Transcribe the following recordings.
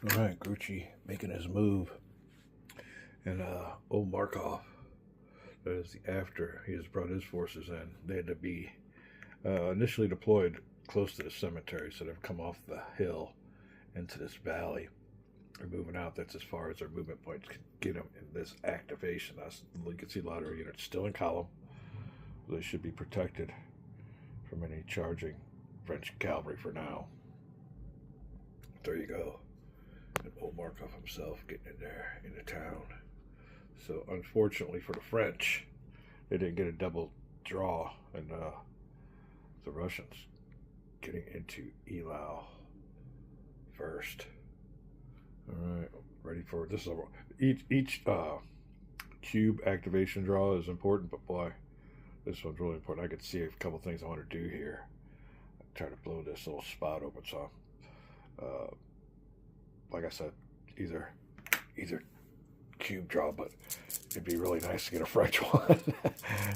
All right, Grucci making his move, and old Markov, that is after he has brought his forces in. They had to be initially deployed close to the cemetery, so they've come off the hill into this valley. They're moving out. That's as far as their movement points can get them in this activation. You can see a lot of our units still in column. They should be protected from any charging French cavalry for now. There you go. And old Markov himself getting in there in the town. So unfortunately for the French, they didn't get a double draw, and the Russians getting into Eylau first. All right, ready for this. Each cube activation draw is important, but boy, this one's really important. I could see a couple things I want to do here. Try to blow this little spot open. So, like I said, either cube draw, but it'd be really nice to get a French one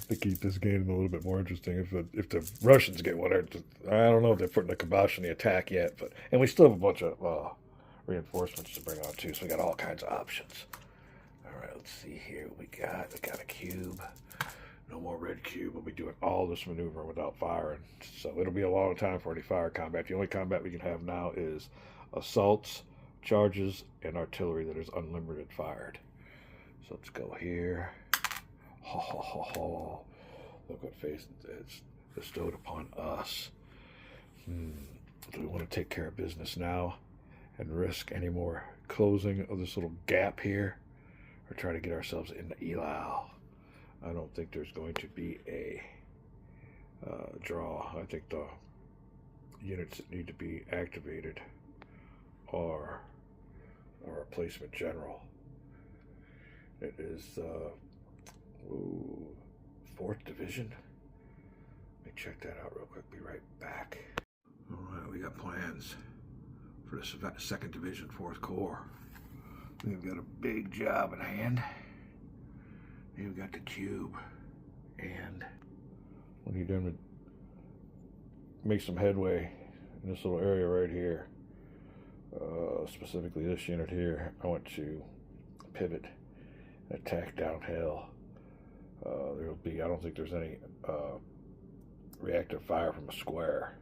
to keep this game a little bit more interesting. If the Russians get one, I don't know if they're putting the kibosh on the attack yet, and we still have a bunch of reinforcements to bring on too, so we got all kinds of options. All right, let's see here. We got a cube. No more red cube. We'll be doing all this maneuvering without firing, so it'll be a long time for any fire combat. The only combat we can have now is assaults, charges, and artillery that is unlimited fired. So let's go here. Ho ho ho ho! Look what face it's bestowed upon us. Do we want to take care of business now and risk any more closing of this little gap here, or try to get ourselves into Eylau? I don't think there's going to be a draw. I think the units that need to be activated are a replacement general. It is 4th Division. Let me check that out real quick. Be right back. All right, we got plans for the 2nd Division, 4th Corps. We've got a big job in hand. We've got the cube, and we need them to make some headway in this little area right here. Specifically this unit here. I want to pivot and attack downhill. I don't think there's any reactive fire from a square.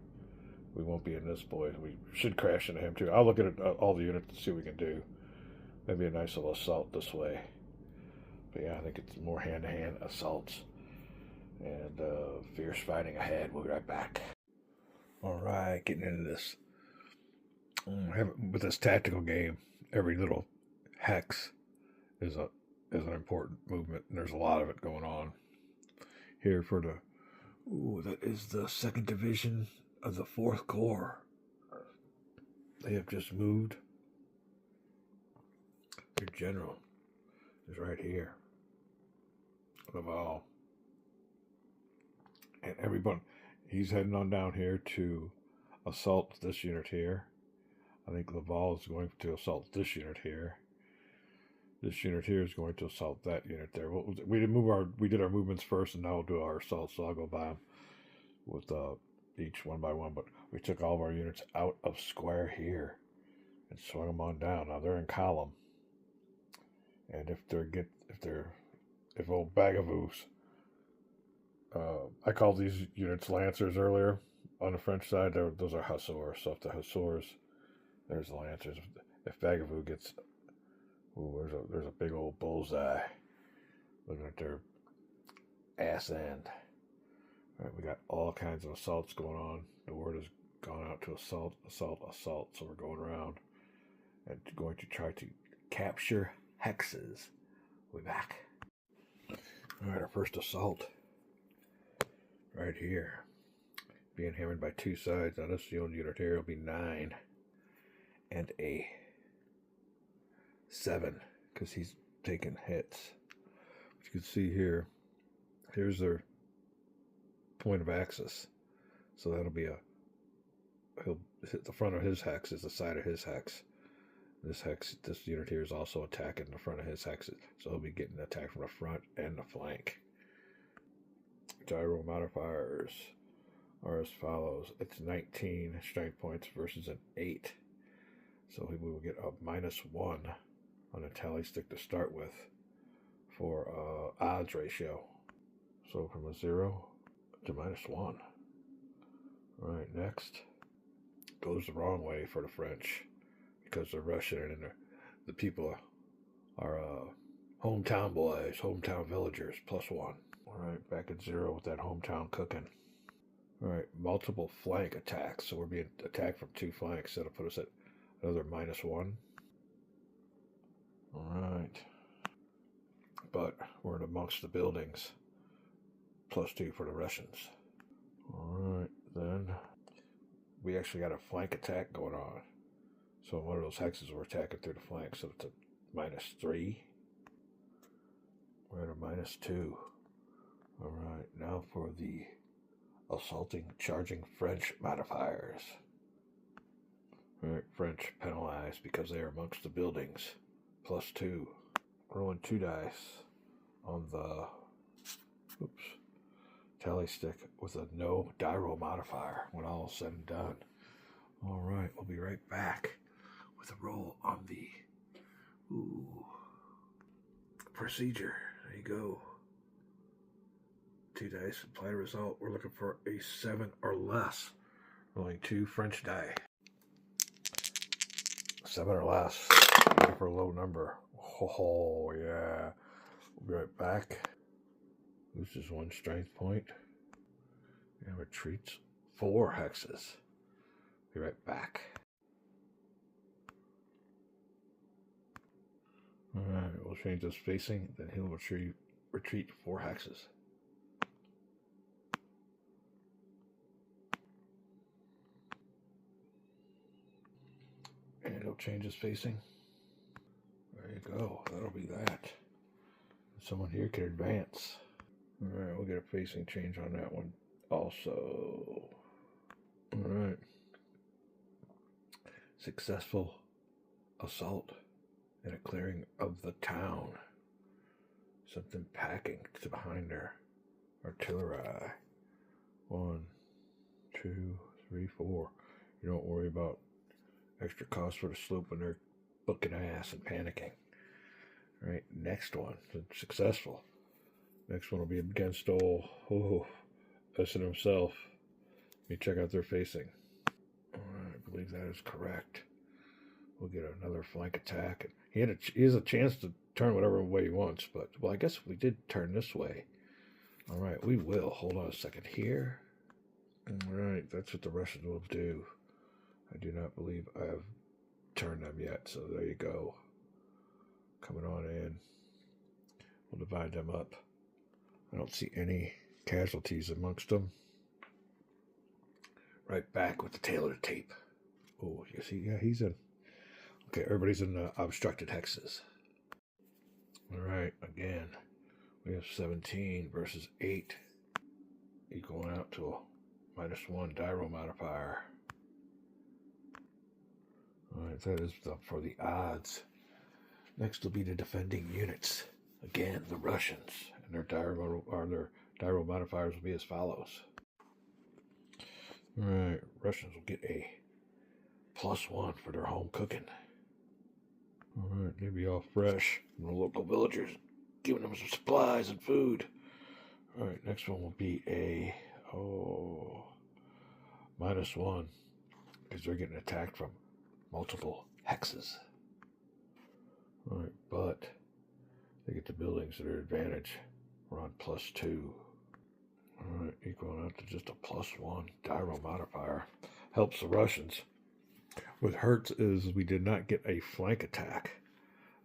We won't be in this boy. We should crash into him too. I'll look at all the units and see what we can do. Maybe a nice little assault this way. But yeah, I think it's more hand-to-hand assaults and fierce fighting ahead. We'll be right back. All right, getting into this. With this tactical game, every little hex is an important movement, and there's a lot of it going on here for the. That is the 2nd Division of the 4th Corps. They have just moved. Their general is right here. Laval. And everyone, he's heading on down here to assault this unit here. I think Laval is going to assault this unit here. This unit here is going to assault that unit there. We did our movements first, and now we'll do our assaults. So I'll go by them with each one by one. But we took all of our units out of square here and swung them on down. Now they're in column, and if old Bagavoos, I called these units Lancers earlier. On the French side, those are Hussars. So if the Hussars, there's the Lancers. If Bagavoo gets, there's a big old bullseye looking at their ass end. All right, we got all kinds of assaults going on. The word has gone out to assault, assault, assault. So we're going around and going to try to capture hexes. We'll be back. All right, our first assault right here, being hammered by 2 sides. Now this unit here will be 9 and a 7 because he's taking hits. But you can see here, here's their point of axis. So that'll be he'll hit the front of his hex is the side of his hex. This unit here is also attacking the front of his hexes. So he'll be getting attacked from the front and the flank. Gyro modifiers are as follows. It's 19 strength points versus an 8. So we will get a -1 on the tally stick to start with for odds ratio. So from a 0 to -1. All right, next. Goes the wrong way for the French because they're Russian and the people are hometown boys, hometown villagers, +1. All right, back at 0 with that hometown cooking. All right, multiple flank attacks. So we're being attacked from 2 flanks. That'll put us at another -1. All right. But we're in amongst the buildings. +2 for the Russians. All right, then we actually got a flank attack going on. So one of those hexes we're attacking through the flank. So it's a -3. We're at a -2. All right, now for the assaulting, charging French modifiers. All right, French penalized because they are amongst the buildings. +2. Rolling 2 dice on the tally stick with a no die roll modifier when all is said and done. All right, we'll be right back with a roll on the procedure. There you go. 2 dice, apply the result. We're looking for a 7 or less. Rolling 2 French die. 7 or less. Looking for a low number. Oh, yeah. We'll be right back. Loses 1 strength point. And retreats 4 hexes. Be right back. Alright, we'll change this spacing, then he'll retreat 4 hexes. And he'll change his spacing. There you go, that'll be that. Someone here can advance. Alright, we'll get a facing change on that one also. Alright. Successful assault and a clearing of the town. Something packing to behind their artillery. 1, 2, 3, 4. You don't worry about extra costs for the sloop when they're booking ass and panicking. All right, next one. Successful. Next one will be against old Esson himself. Let me check out their facing. All right, I believe that is correct. We'll get another flank attack. He has a chance to turn whatever way he wants, but, well, I guess if we did turn this way. All right, we will. Hold on a second here. All right, that's what the Russians will do. I do not believe I have turned them yet, so there you go. Coming on in. We'll divide them up. I don't see any casualties amongst them. Right back with the tail of the tape. Oh, you see, yeah, he's in. Okay, everybody's in obstructed hexes. All right, again, we have 17 versus 8. Equaling out to a -1 die roll modifier. All right, that is for the odds. Next will be the defending units. Again, the Russians, and their die roll modifiers will be as follows. All right, Russians will get a +1 for their home cooking. All right, they'll be all fresh from the local villagers, giving them some supplies and food. All right, next one will be a -1 because they're getting attacked from multiple hexes. All right, but they get the buildings at their advantage. We're on +2. All right, equaling out to just a +1 die roll modifier. Helps the Russians. What hurts is we did not get a flank attack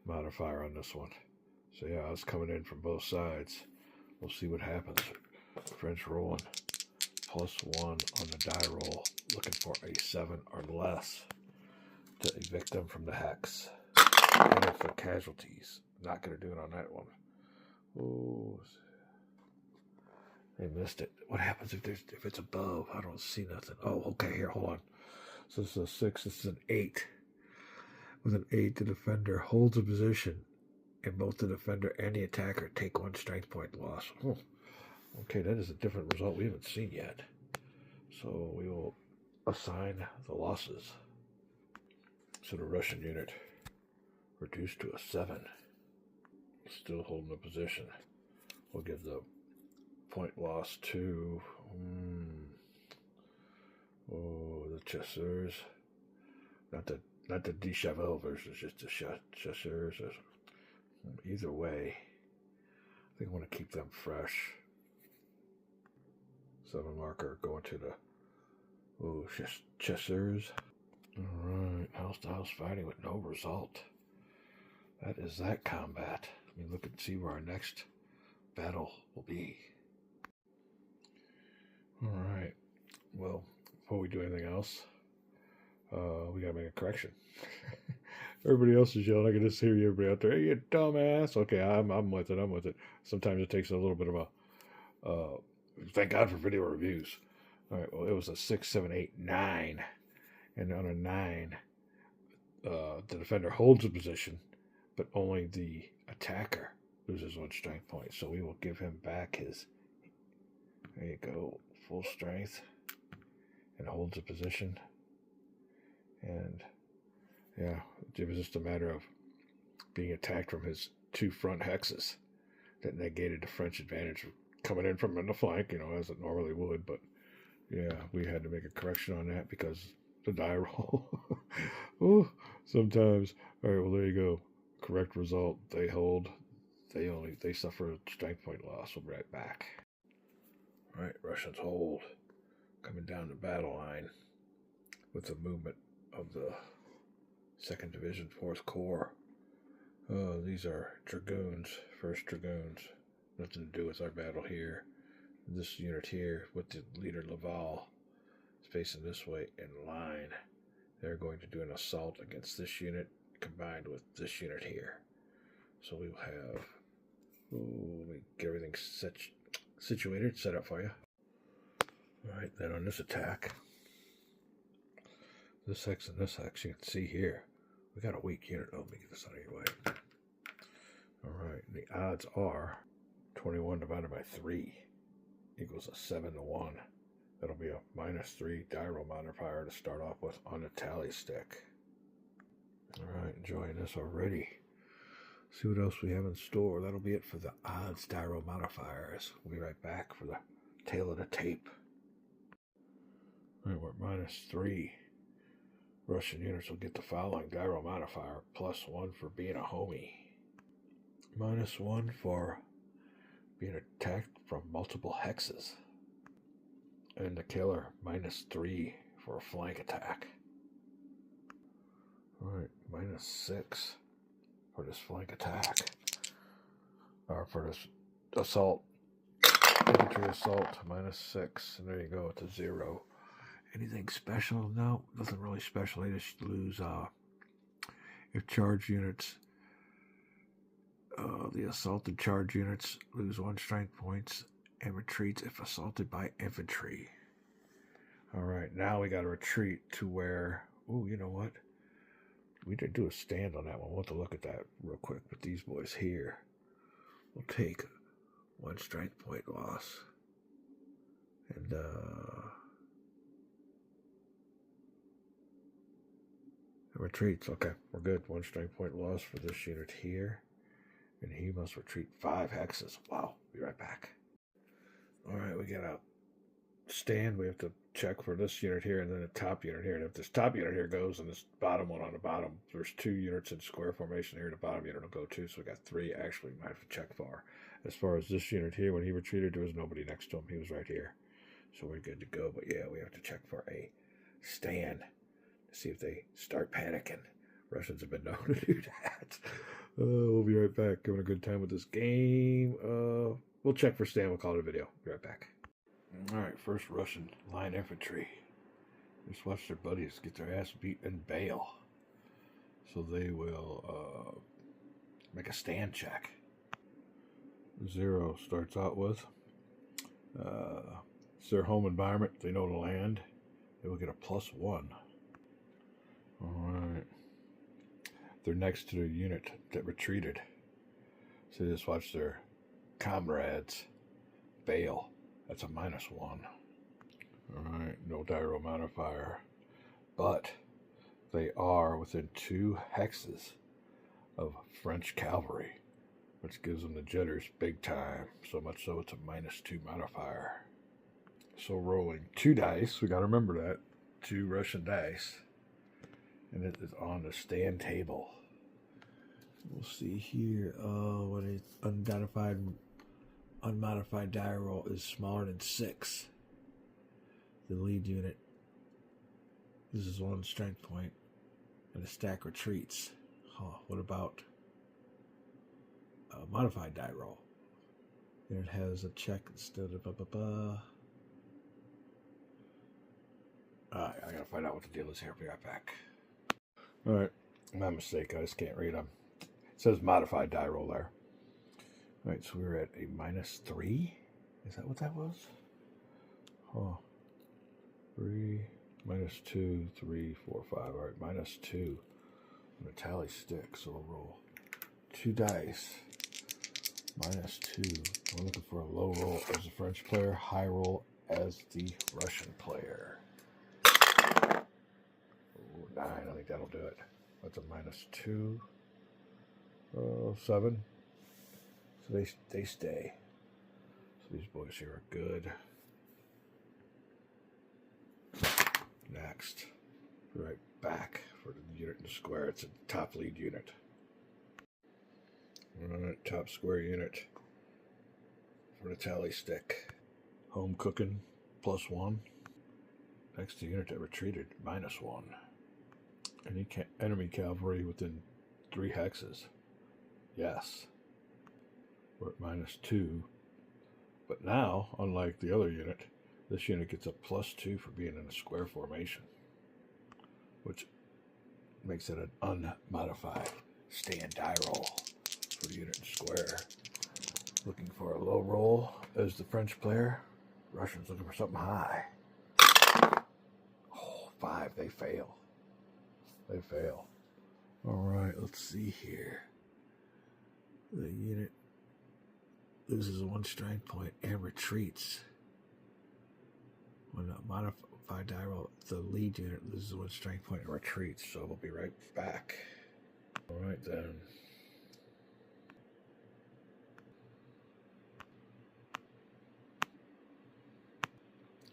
modifier on this one. So yeah, it's coming in from both sides. We'll see what happens. French rolling +1 on the die roll, looking for a 7 or less to evict them from the hex. And if the casualties, not going to do it on that one. Oh, they missed it. What happens if it's above? I don't see nothing. Oh, okay, here, hold on. So this is a 6, this is an 8. With an 8, the defender holds a position, and both the defender and the attacker take 1 strength point loss. Oh, okay, that is a different result we haven't seen yet. So we will assign the losses. So the Russian unit reduced to a 7. Still holding the position. We'll give the point loss to the chasseurs. Not the Dishavel versus just the chasseurs. Either way, I think I want to keep them fresh. 7 marker going to the chasseurs. Alright, house to house fighting with no result. That is that combat. Let me look and see where our next battle will be. Alright, well, before we do anything else, we gotta make a correction. Everybody else is yelling. I can just hear you, everybody out there. Hey, you dumbass. Okay, I'm with it. Sometimes it takes a little bit of a, thank God for video reviews. Alright, well, it was a 6, 7, 8, 9. And on a 9, the defender holds a position, but only the attacker loses 1 strength point. So we will give him back his, there you go, full strength, and holds a position. And yeah, it was just a matter of being attacked from his 2 front hexes that negated the French advantage coming in from the flank, as it normally would. But yeah, we had to make a correction on that because the die roll. Oh, sometimes. All right, well, there you go. Correct result. They hold. They suffer a strength point loss. We'll be right back. All right, Russians hold. Coming down the battle line with the movement of the 2nd Division, 4th Corps. These are Dragoons, 1st Dragoons. Nothing to do with our battle here. This unit here with the leader Laval is facing this way in line. They're going to do an assault against this unit combined with this unit here. So we will have, let me get everything situated, set up for you. Alright, then on this attack, this hex and this hex, you can see here, we got a weak unit. Oh, let me get this out of your way. Alright, the odds are 21 divided by 3 equals a 7 to 1. That'll be a -3 die roll modifier to start off with on the tally stick. Alright, enjoying this already. See what else we have in store. That'll be it for the odds die roll modifiers. We'll be right back for the tail of the tape. Alright, we're at -3. Russian units will get the following die roll modifier: +1 for being a homie, -1 for being attacked from multiple hexes, and the killer -3 for a flank attack. Alright, -6 for this flank attack, or for this assault, infantry assault, -6, and there you go, it's a 0. Anything special? No, nothing really special. They just lose, if charge units, the assaulted charge units lose 1 strength points and retreats if assaulted by infantry. Alright, now we got to retreat to where, oh, you know what? We didn't do a stand on that one. We'll have to look at that real quick. But these boys here will take 1 strength point loss. And, retreats. Okay, we're good. 1 strength point loss for this unit here. And he must retreat 5 hexes. Wow, be right back. Alright, we got a stand. We have to check for this unit here and then the top unit here. And if this top unit here goes and this bottom one on the bottom, there's 2 units in square formation here. The bottom unit will go too. So we got 3 actually we might have to check for. As far as this unit here, when he retreated, there was nobody next to him. He was right here. So we're good to go. But yeah, we have to check for a stand. See if they start panicking. Russians have been known to do that. We'll be right back. Having a good time with this game. We'll check for stand. We'll call it a video. Be right back. Alright, first Russian line infantry. Just watch their buddies get their ass beat and bail. So they will make a stand check. 0 starts out with. It's their home environment. They know the land. They will get a +1. Alright. They're next to the unit that retreated. So they just watch their comrades bail. That's a -1. Alright, no die roll modifier. But they are within 2 hexes of French cavalry, which gives them the jitters big time, so much so it's a -2 modifier. So rolling 2 dice, we got to remember that, 2 Russian dice, and it is on the stand table. We'll see here. Oh, what is unmodified die roll is smaller than 6. The lead unit loses 1 strength point, and the stack retreats. What about a modified die roll? And it has a check instead of Alright, I gotta find out what the deal is here. I'll be right back. Alright, my mistake. I just can't read them. It says modified die roll there. Alright, so we're at a -3. Is that what that was? 3, -2, 3, 4, 5. Alright, -2. I'm going to tally stick, so we'll roll 2 dice. -2. We're looking for a low roll as the French player, high roll as the Russian player. Ooh, 9. I think that'll do it. That's a -2. 7. So they stay. So these boys here are good. Next, right back for the unit in the square. It's a top lead unit. Alright, top square unit for the tally stick. Home cooking +1. Next to unit that retreated -1. Any enemy cavalry within 3 hexes. Yes. We're at -2. But now, unlike the other unit, this unit gets a +2 for being in a square formation, which makes it an unmodified stand die roll for the unit in square. Looking for a low roll as the French player. Russians looking for something high. 5. They fail. They fail. Alright, let's see here. The unit loses 1 strength point and retreats. When a modified die roll, the lead unit loses 1 strength point and retreats, so we'll be right back. Alright then.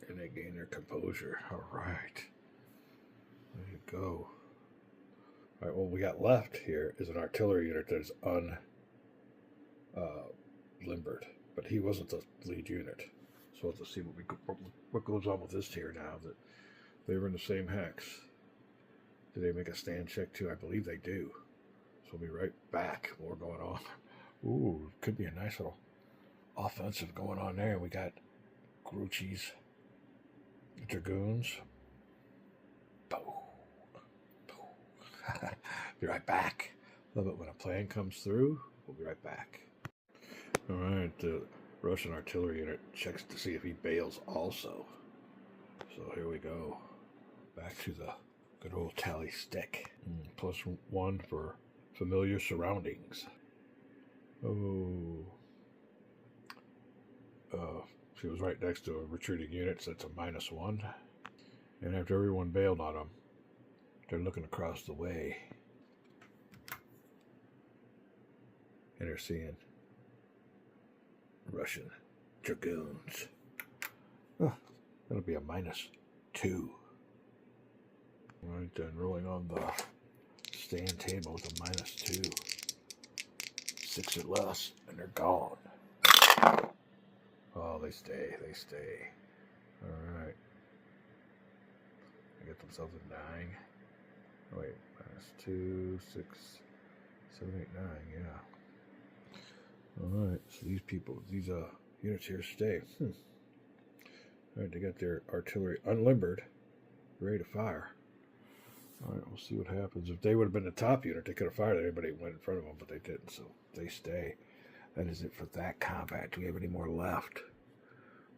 And they gain their composure. Alright. There you go. Alright, what we got left here is an artillery unit that is limbered, but he wasn't the lead unit. So let's see what goes on with this tier now. That they were in the same hex. Do they make a stand check too? I believe they do. So we'll be right back. More going on. Ooh, could be a nice little offensive going on there. We got Grucci's Dragoons. Be right back. Love it when a plan comes through. We'll be right back. Alright, the Russian artillery unit checks to see if he bails also. So here we go. Back to the good old tally stick. +1 for familiar surroundings. She was right next to a retreating unit, so that's a -1. And after everyone bailed on them, they're looking across the way. And they're seeing Russian Dragoons. That'll be a -2. Alright then, rolling on the stand table with a -2. 6 or less, and they're gone. Oh, they stay. Alright. They get themselves a 9. Oh, wait, -2, 6, 7, 8, 9, yeah. Alright, so these units here stay. Alright, they got their artillery unlimbered, ready to fire. Alright, we'll see what happens. If they would have been the top unit, they could have fired anybody who went in front of them, but they didn't, so they stay. That is it for that combat. Do we have any more left?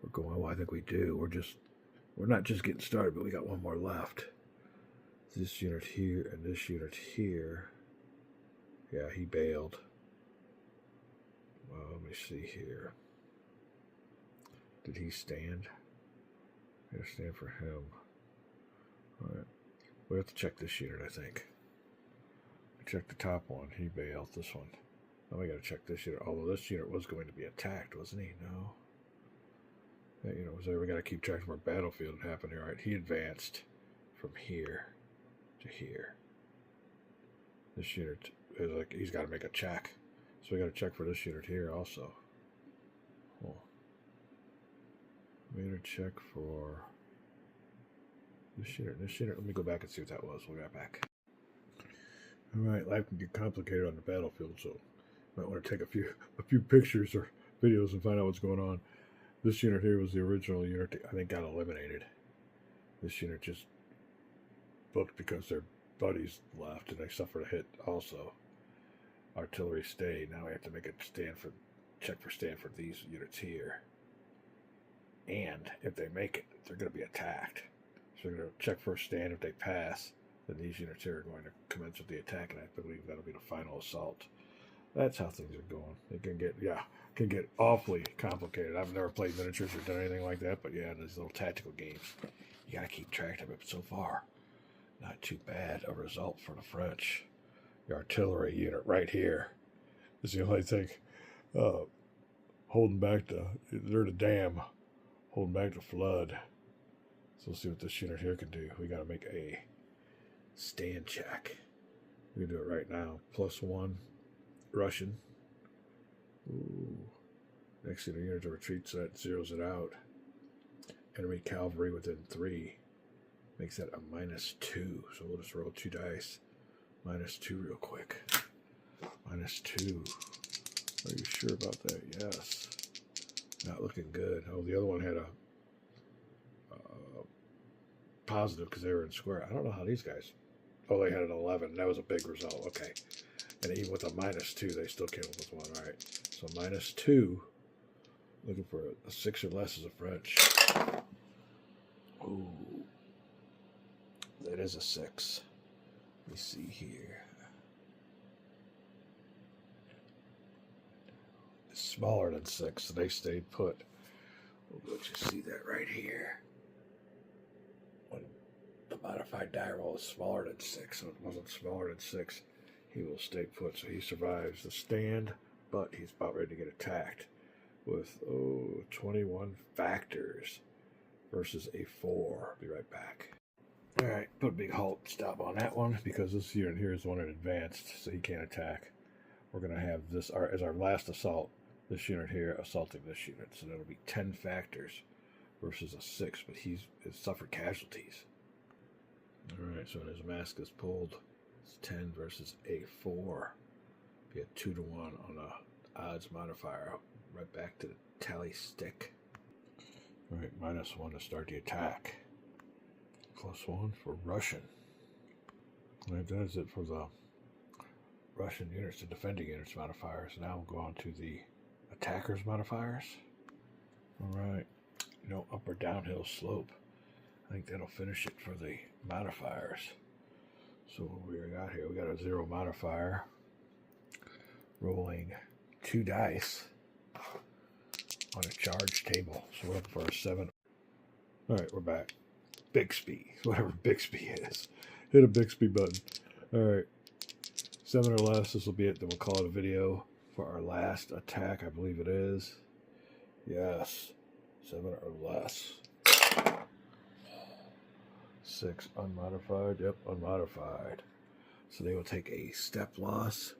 We're going, well, I think we do. We're not just getting started, but we got one more left. This unit here and this unit here. Yeah, he bailed. Well, let me see here. Did he stand? I gotta stand for him. Alright. We have to check this unit, I think. We checked the top one. He bailed this one. Now we got to check this unit. Although this unit was going to be attacked, wasn't he? No. That unit was there. We got to keep track of our battlefield. It happened here. All right, he advanced from here to here. This unit is like, he's got to make a check. So we got to check for this unit here also. Oh. Made a check for this unit. This unit, let me go back and see what that was. We'll get back. Alright, life can get complicated on the battlefield, so you might want to take a few pictures or videos and find out what's going on. This unit here was the original unit that I think got eliminated. This unit just booked because their buddies left and they suffered a hit also. Artillery stayed. Now we have to make a check for stand for these units here. And if they make it, they're going to be attacked. So we're going to check for a stand. If they pass, then these units here are going to commence with the attack, and I believe that'll be the final assault. That's how things are going. It can get awfully complicated. I've never played miniatures or done anything like that, but yeah, these little tactical games, you got to keep track of it. But so far, not too bad a result for the French. The artillery unit right here is the only thing holding back they're the dam, holding back the flood. So let's see what this unit here can do. We got to make a stand check. We can do it right now. +1 Russian. Ooh. Next unit to retreat, so that zeroes it out. Enemy cavalry within 3 makes that a -2. So we'll just roll 2 dice. -2 real quick. -2. Are you sure about that? Yes. Not looking good. Oh, the other one had a positive because they were in square. I don't know how these guys. Oh, they had an 11. That was a big result. Okay. And even with a -2, they still came up with 1. All right. So -2. Looking for a 6 or less as a French. Ooh. That is a 6. Let me see here. It's smaller than 6, so they stayed put. We'll let you see that right here. When the modified die roll is smaller than 6, so it wasn't smaller than 6, he will stay put. So he survives the stand, but he's about ready to get attacked with 21 factors versus a 4. Be right back. All right, put a big halt stop on that one because this unit here is the one that advanced, so he can't attack. We're going to have this as our last assault, this unit here assaulting this unit. So that'll be 10 factors versus a 6, but he's suffered casualties. All right, so his mask is pulled. It's 10 versus a 4. Be a 2-to-1 on the odds modifier. Right back to the tally stick. All right, -1 to start the attack. +1 for Russian. All right, that is it for the Russian units, the defending units modifiers. Now we'll go on to the attackers modifiers. All right, no up or downhill slope. I think that'll finish it for the modifiers. So what we got here, we got a 0 modifier. Rolling 2 dice on a charge table. So we're up for a 7. All right, we're back. Bixby, whatever Bixby is. Hit a Bixby button. All right, 7 or less. This will be it. Then we'll call it a video for our last attack. I believe it is. Yes, 7 or less. 6 unmodified. Yep, unmodified. So they will take a step loss.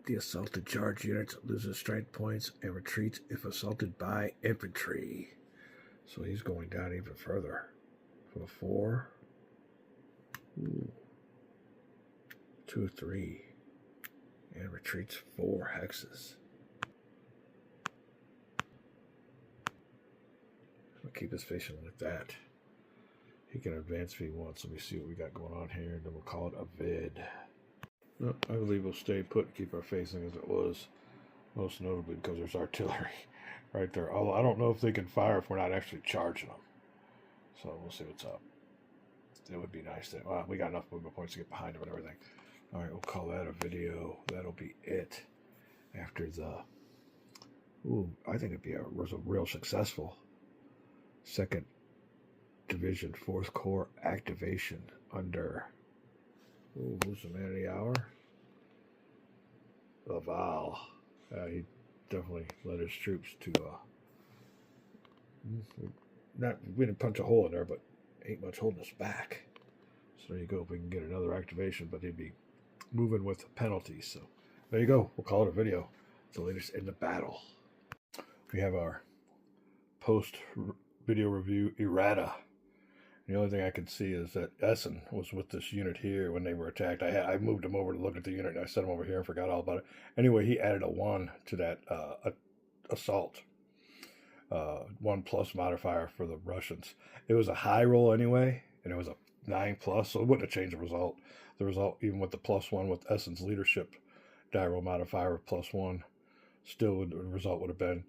The assaulted charge unit loses strength points and retreats if assaulted by infantry. So he's going down even further. For a 4. Ooh. 2, 3. And retreats 4 hexes. We'll keep his facing like that. He can advance if he wants. Let me see what we got going on here. And then we'll call it a vid. No, I believe we'll stay put and keep our facing as it was. Most notably because there's artillery right there. Although I don't know if they can fire if we're not actually charging them. So we'll see what's up. It would be nice that, well, we got enough movement points to get behind them and everything. All right, we'll call that a video. That'll be it. After the, I think was a real successful second Division, 4th Corps activation under, who's the man of the hour? Laval. He definitely led his troops to, we didn't punch a hole in there, but ain't much holding us back. So there you go. We can get another activation, but he'd be moving with penalties. So there you go. We'll call it a video. It's the latest in the battle. We have our post-video review errata. The only thing I could see is that Essen was with this unit here when they were attacked. I moved him over to look at the unit, and I set him over here and forgot all about it. Anyway, he added a 1 to that assault. 1+ modifier for the Russians. It was a high roll anyway, and it was a 9+, so it wouldn't have changed the result. The result, even with the +1 with Essen's leadership die roll modifier of +1, still the result would have been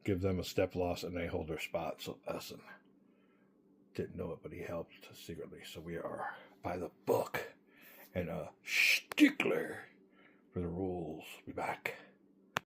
give them a step loss and they hold their spot. So Essen didn't know it, but he helped secretly. So we are by the book and a stickler for the rules. Be back.